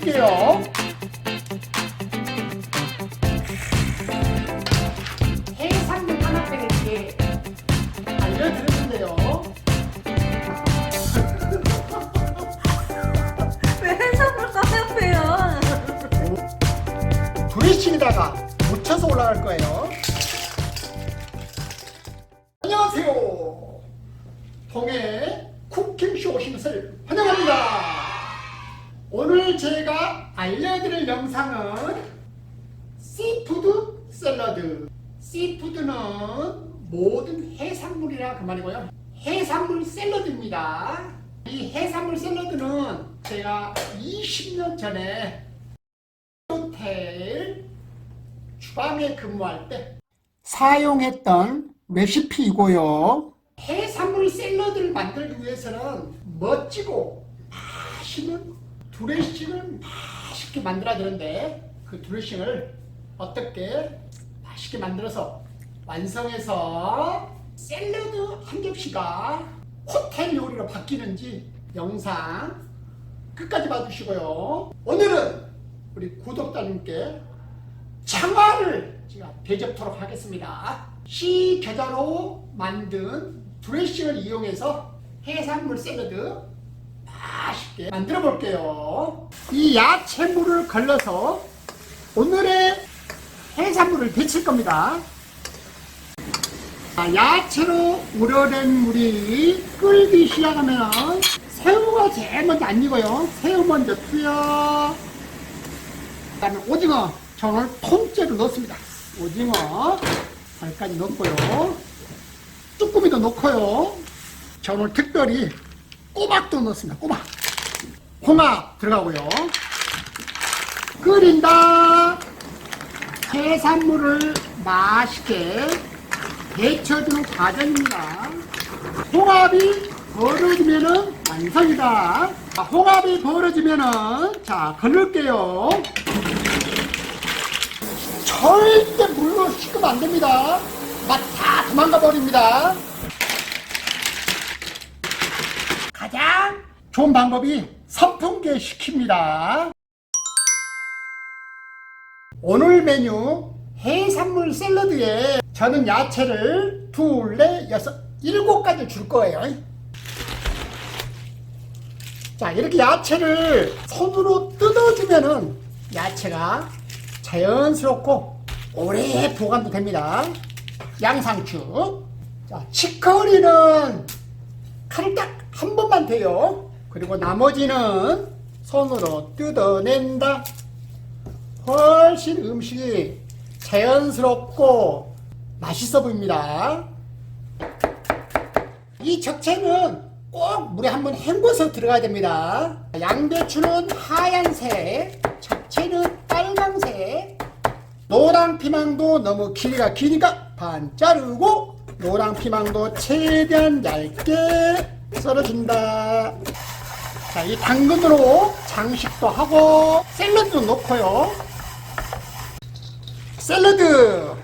드릴게요. 해산물 하나빼기 이렇게 알려드렸는데요. 왜 해산물 까매요? 드레싱에다가 묻혀서 올라갈 거예요. 안녕하세요. 동해 쿠킹쇼 오신 것을 환영합니다. 오늘 제가 알려드릴 영상은 씨푸드 샐러드. 씨푸드는 모든 해산물이라 그 말이고요. 해산물 샐러드입니다. 이 해산물 샐러드는 제가 20년 전에 호텔 주방에 근무할 때 사용했던 레시피이고요. 해산물 샐러드를 만들기 위해서는 멋지고 맛있는 드레싱을 맛있게 만들어야 되는데, 그 드레싱을 어떻게 맛있게 만들어서 완성해서 샐러드 한 접시가 호텔 요리로 바뀌는지 영상 끝까지 봐주시고요. 오늘은 우리 구독자님께 장화를 제가 대접토록 하겠습니다. 시겨자로 만든 드레싱을 이용해서 해산물 샐러드 맛있게 만들어 볼게요. 이 야채물을 걸러서 오늘의 해산물을 데칠 겁니다. 야채로 우려낸 물이 끓기 시작하면 새우가 제일 먼저 안 익어요. 새우 먼저 투여. 그 다음에 오징어, 저는 통째로 넣습니다. 오징어 살까지 넣고요. 쭈꾸미도 넣고요. 저는 특별히 꼬막도 넣습니다. 꼬막. 홍합 들어가고요. 끓인다. 해산물을 맛있게 데쳐주는 과정입니다. 홍합이 벌어지면은 완성이다. 홍합이 벌어지면은 자, 걸을게요. 절대 물로 씻으면 안 됩니다. 맛 다 도망가 버립니다. 가장 좋은 방법이 선풍기에 식힙니다. 오늘 메뉴 해산물 샐러드에 저는 야채를 2, 4, 6, 7가지 줄 거예요. 자, 이렇게 야채를 손으로 뜯어주면은 야채가 자연스럽고 오래 보관도 됩니다. 양상추. 자, 치커리는 칼을 딱 한 번만 대요. 그리고 나머지는 손으로 뜯어낸다. 훨씬 음식이 자연스럽고 맛있어 보입니다. 이 적채는 꼭 물에 한번 헹궈서 들어가야 됩니다. 양배추는 하얀색, 잡채는 빨강색, 노랑피망도 너무 길이가 기니까 반 자르고, 노랑피망도 최대한 얇게 썰어준다. 자, 이 당근으로 장식도 하고 샐러드도 넣고요. 샐러드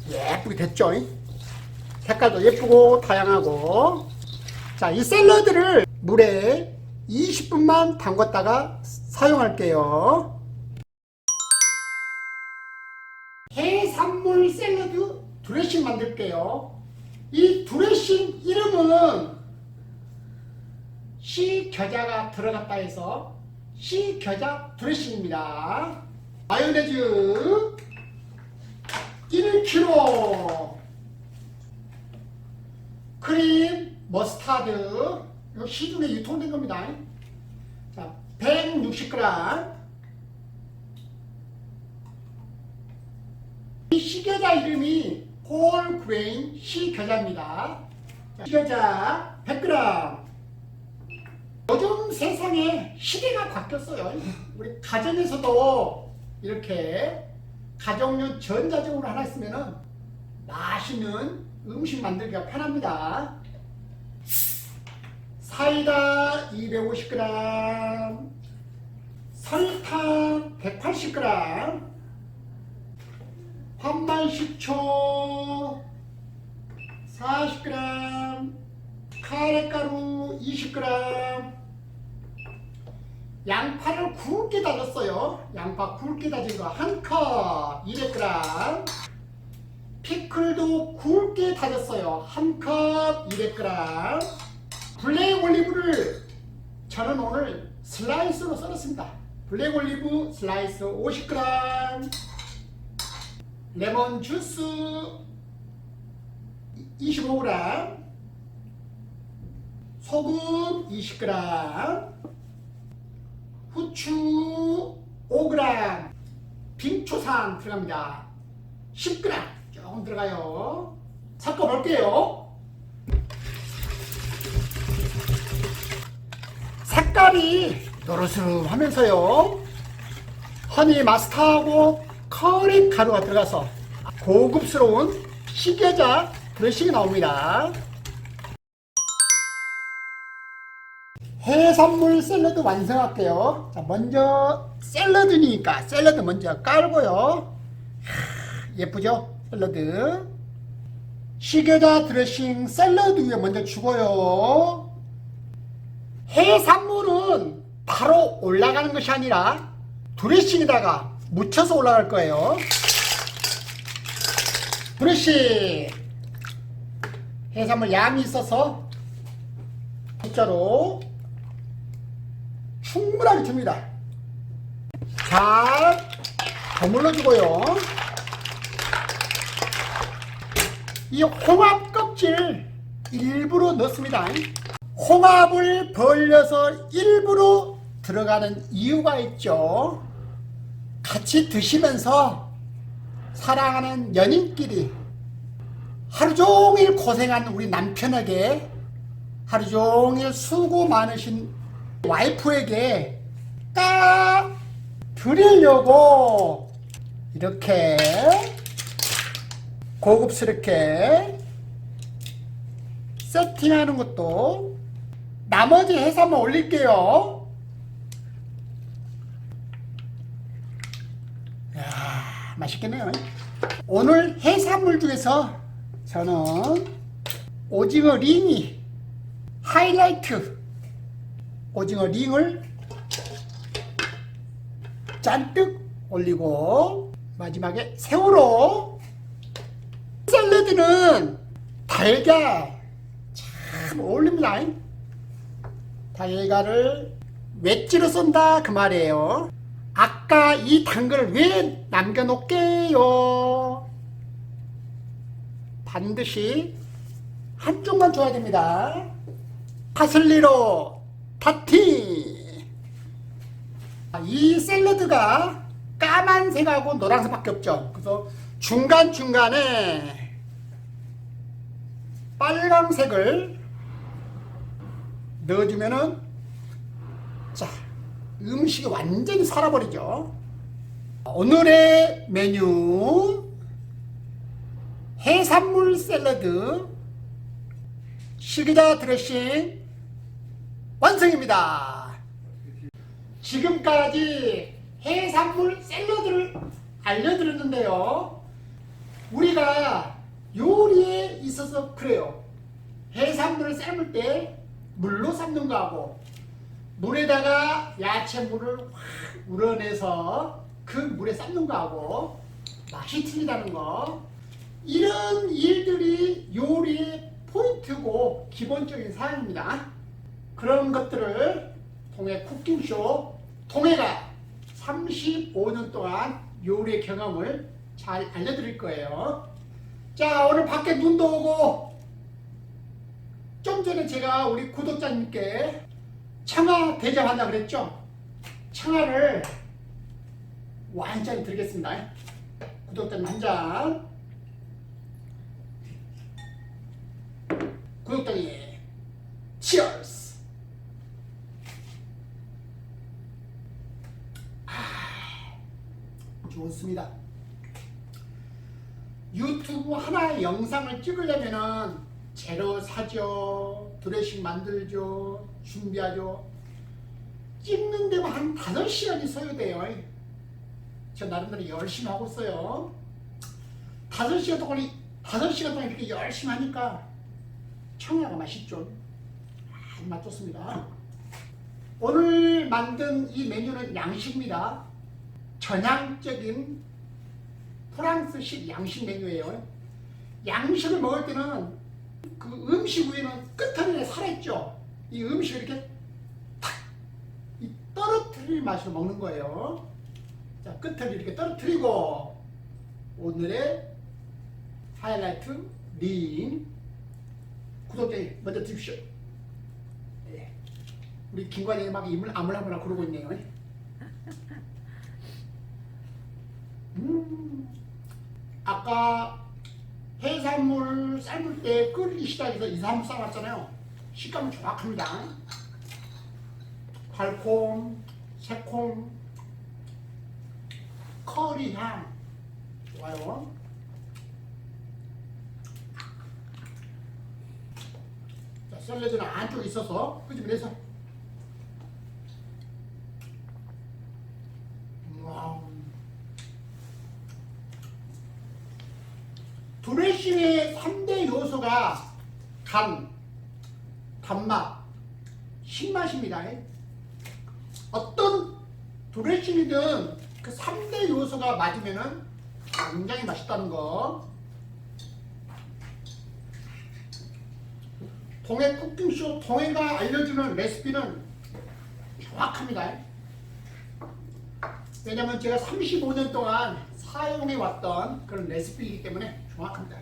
예쁘게 됐죠? 색깔도 예쁘고 다양하고. 자, 이 샐러드를 물에 20분만 담갔다가 사용할게요. 해산물 샐러드 드레싱 만들게요. 이 드레싱 이름은 시겨자가 들어갔다 해서 시겨자 드레싱입니다. 마요네즈 1kg, 크림 머스타드, 이거 시중에 유통된 겁니다. 자, 160g. 이 시겨자 이름이 홀그레인 시겨자입니다. 시겨자 100g. 요즘 세상에 시대가 바뀌었어요. 우리 가정에서도 이렇게 가정용 전자적으로 하나 있으면 맛있는 음식 만들기가 편합니다. 사이다 250g, 설탕 180g, 환만식초 40g, 카레가루 20g, 양파를 굵게 다졌어요. 양파 굵게 다진 거 한 컵 200g. 피클도 굵게 다졌어요. 한 컵 200g. 블랙 올리브를 저는 오늘 슬라이스로 썰었습니다. 블랙 올리브 슬라이스 50g. 레몬 주스 25g. 소금 20g. 후추 5g. 빙초산 들어갑니다. 10g 조금 들어가요. 섞어볼게요. 색깔이 노르스름하면서요, 허니 마스터하고 커리 가루가 들어가서 고급스러운 식여자 드레싱이 나옵니다. 해산물 샐러드 완성할게요. 자, 먼저 샐러드니까 샐러드 먼저 깔고요. 예쁘죠? 샐러드. 식여자 드레싱 샐러드 위에 먼저 주고요. 해산물은 바로 올라가는 것이 아니라 드레싱에다가 묻혀서 올라갈 거예요. 드레싱. 해산물 양이 있어서 숫자로 충분하게 줍니다. 잘 버물러 주고요. 이 홍합 껍질 일부러 넣습니다. 홍합을 벌려서 일부러 들어가는 이유가 있죠. 같이 드시면서 사랑하는 연인끼리 하루 종일 고생한 우리 남편에게, 하루 종일 수고 많으신 와이프에게 딱 드리려고 이렇게 고급스럽게 세팅하는 것도, 나머지 해산물 올릴게요. 이야, 맛있겠네요. 오늘 해산물 중에서 저는 오징어 링이 하이라이트. 오징어 링을 잔뜩 올리고 마지막에 새우로. 샐러드는 달걀 참 어울립니다. 달걀을 웨지로 쏜다 그 말이에요. 아까 이 당근을 왜 남겨놓을게요? 반드시 한쪽만 줘야 됩니다. 파슬리로 타티. 이 샐러드가 까만색하고 노란색밖에 없죠. 그래서 중간중간에 빨강색을 넣어주면은, 자, 음식이 완전히 살아버리죠. 오늘의 메뉴 해산물 샐러드 식여자 드레싱 완성입니다. 지금까지 해산물 샐러드를 알려드렸는데요, 우리가 요리에 있어서 그래요. 해산물을 삶을 때 물로 삶는 거하고 물에다가 야채물을 확 우러내서 그 물에 삶는 거하고 맛이 틀리다는 거, 이런 일들이 요리의 포인트고 기본적인 사항입니다. 그런 것들을 통해 쿠킹쇼 통해가 35년 동안 요리의 경험을 잘 알려드릴 거예요. 자, 오늘 밖에 눈도 오고, 좀 전에 제가 우리 구독자님께 청아 대접한다 그랬죠? 청아를 완전히 드리겠습니다. 구독자님 한 잔. 구독자님 치얼스. 좋습니다. 유튜브 하나의 영상을 찍으려면은 재료 사죠, 드레싱 만들죠, 준비하죠. 찍는 데만 한 5시간이 소요돼요. 저 나름대로 열심히 하고 있어요. 5시간 동안 이렇게 열심히 하니까 청양가 맛있죠. 아주 맛 좋습니다. 오늘 만든 이 메뉴는 양식입니다. 전향적인 프랑스식 양식 메뉴예요. 양식을 먹을 때는 그 음식 위에는 끝에 살아있죠. 이 음식을 이렇게 탁 떨어뜨릴 맛으로 먹는 거예요. 자, 끝을 이렇게 떨어뜨리고 오늘의 하이라이트 링 구독자 먼저 드십시오. 네. 우리 김관영이 막 입을 아물아물아 그러고 있네요. 아까 해산물 삶을 때 끓이기 시작해서 2, 3분 삶았잖아요. 식감은 정확합니다. 달콤, 새콤, 커리 향 좋아요. 자, 샐러드는 안쪽에 있어서 끄집어내서 드레싱의 3대 요소가 간, 단맛, 신맛입니다. 어떤 드레싱이든 그 3대 요소가 맞으면은 굉장히 맛있다는 거. 동해 쿠킹쇼 동해가 알려주는 레시피는 정확합니다. 왜냐면 제가 35년 동안 사용해 왔던 그런 레시피이기 때문에 정확합니다.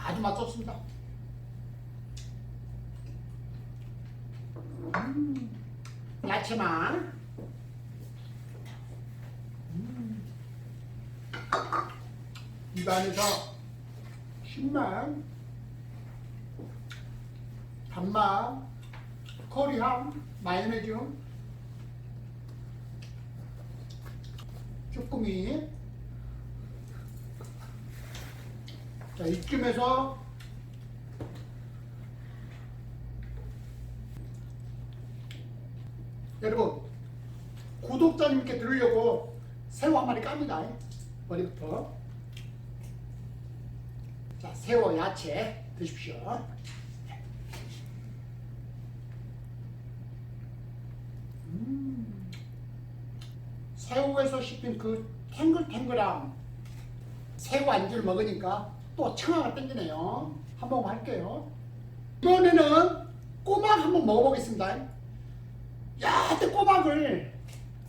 아주 맛좋습니다. 야채만 입안에서 신맛, 단맛, 커리함, 마요네즈, 쭈꾸미. 자, 이쯤에서 여러분 구독자님께 들으려고 새우 한 마리 깝니다. 머리부터. 자, 새우 야채 드십시오. 새우에서 씹힌 그 탱글탱글함, 새우 안주를 먹으니까 또 청아가 땡기네요. 한번 할게요. 이번에는 꼬막 한번 먹어보겠습니다. 야, 그때 꼬막을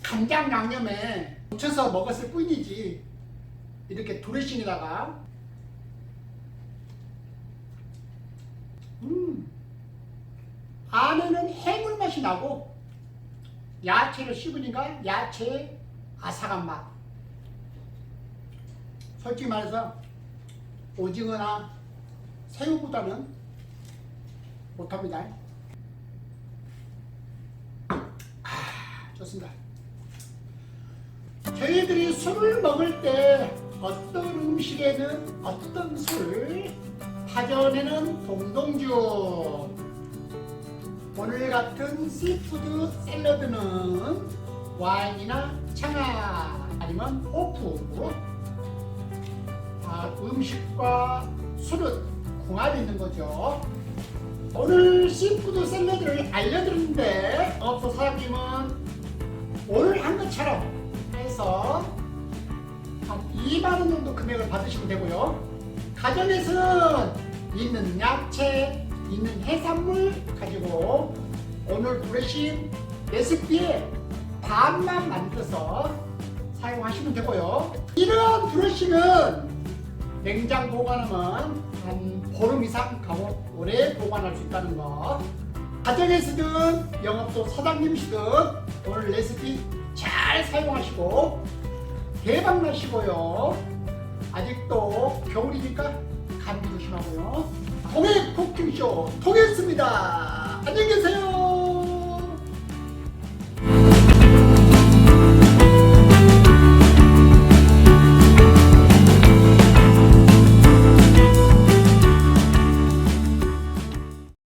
간장 양념에 묻혀서 먹었을 뿐이지 이렇게 드레싱에다가 안에는 해물 맛이 나고 야채를 씹으니까 야채의 아삭한 맛. 솔직히 말해서 오징어나 새우보다는 못합니다. 좋습니다. 저희들이 술을 먹을 때 어떤 음식에는 어떤 술, 파전에는 동동주, 오늘 같은 시푸드 샐러드는 와인이나 청아 아니면 호프. 음식과 술은 궁합이 있는 거죠. 오늘 시푸드 샐러드를 알려드렸는데 업소 사장님은 오늘 한 것처럼 해서 한 2만원 정도 금액을 받으시면 되고요. 가정에서는 있는 야채, 있는 해산물 가지고 오늘 드레싱 레시피에 반만 만들어서 사용하시면 되고요. 이런 드레싱은 냉장 보관하면 한 보름 이상 가고 오래 보관할 수 있다는 거. 가정에서든 영업소 사장님이시든 오늘 레시피 잘 사용하시고 대박 나시고요. 아직도 겨울이니까 감기 조심하고요. 동해 쿠킹쇼 통했습니다. 안녕히 계세요.